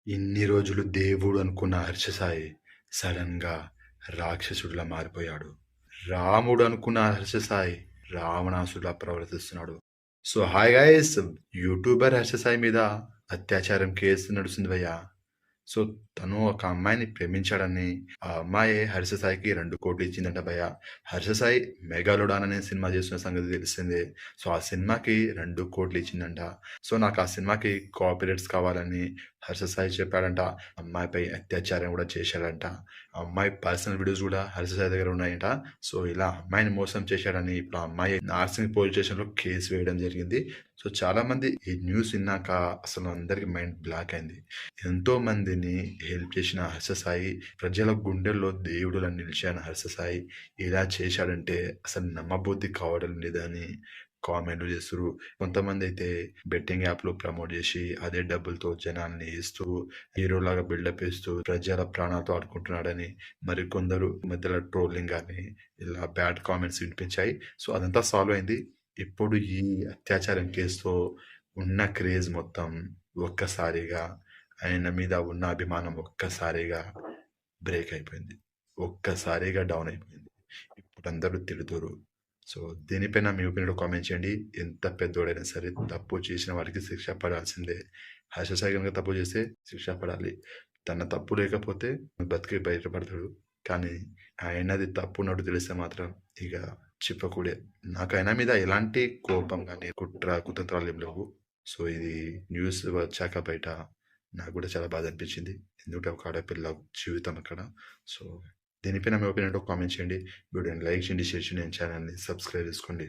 ఇన్ని రోజులు దేవుడు అనుకున్న హర్షసాయి సడన్‌గా రాక్షసుడిలా మారిపోయాడు. రాముడు అనుకున్న హర్షసాయి రావణాసుడిలా ప్రవర్తిస్తున్నాడు. So hi guys, YouTuber Harsha Sai మీద అత్యాచారం కేసు నడుస్తుంది భయ్యా. సో తను ఒక అమ్మాయిని ప్రేమించాడని ఆ అమ్మాయి హర్షసాయికి 2,00,00,000 ఇచ్చిందంట భయ్య. హర్షసాయి మెగాలోడాన్ అనే సినిమా చేస్తున్న సంగతి తెలిసిందే. సో ఆ సినిమాకి 2,00,00,000 ఇచ్చిందంట. సో నాకు ఆ సినిమాకి కాపీరైట్స్ కావాలని హర్షసాయి చెప్పాడంట. అమ్మాయిపై అత్యాచారం కూడా చేశాడంట. ఆ అమ్మాయి పర్సనల్ వీడియోస్ కూడా హర్షసాయి దగ్గర ఉన్నాయంట. సో ఇలా అమ్మాయిని మోసం చేశాడని ఇప్పుడు ఆ అమ్మాయి నార్సింగ్ పోలీస్ స్టేషన్లో కేసు వేయడం జరిగింది. సో చాలా మంది ఈ న్యూస్ విన్నాక అసలు అందరికి మైండ్ బ్లాక్ అయింది. ఎంతో మందిని హెల్ప్ చేసిన హర్షసాయి ప్రజల గుండెల్లో దేవుడులా నిలిచాను. హర్షసాయి ఇలా చేశాడంటే అసలు నమ్మబుద్ధి కావడం లేదని కామెంట్లు చేస్తున్నారు. కొంతమంది అయితే బెట్టింగ్ యాప్లు ప్రమోట్ చేసి అదే డబ్బులతో జనాల్ని ఇస్తూ హీరోలాగా బిల్డప్ ఇస్తూ ప్రజల ప్రాణాలతో ఆడుకుంటున్నాడని, మరికొందరు మధ్యలో ట్రోలింగ్ కానీ ఇలా బ్యాడ్ కామెంట్స్ వినిపించాయి. సో అదంతా సాల్వ్ అయింది. ఇప్పుడు ఈ అత్యాచారం కేసుతో ఉన్న క్రేజ్ మొత్తం ఒక్కసారిగా, ఆయన మీద ఉన్న అభిమానం ఒక్కసారిగా బ్రేక్ అయిపోయింది. ఒక్కసారిగా డౌన్ అయిపోయింది. ఇప్పుడు అందరూ తిడుతురు. సో దీనిపైన మీ ఒపీనియన్ కామెంట్ చేయండి. ఎంత పెద్దోడైనా సరే తప్పు చేసిన వారికి శిక్ష పడాల్సిందే. హర్షసాయి కనుక తప్పు చేస్తే శిక్ష పడాలి. తన తప్పు లేకపోతే బతికి బయటపడతాడు. కానీ ఆయనది తప్పు ఉన్నట్టు తెలిస్తే మాత్రం ఇక చెప్పకూడే. నాకు ఆయన మీద ఎలాంటి కోపం కానీ కుట్ర కుతంత్రాలు ఏం లేవు. సో ఇది న్యూస్ వచ్చాక బయట నాకు కూడా చాలా బాధ అనిపించింది. ఎందుకంటే ఒక ఆడపిల్ల జీవితం అక్కడ. సో దీనిపైన మీ ఒపీనియన్ కామెంట్ చేయండి. వీడియోని లైక్ చేయండి, షేర్ చేయండి, ఛానల్ని సబ్స్క్రైబ్ చేసుకోండి.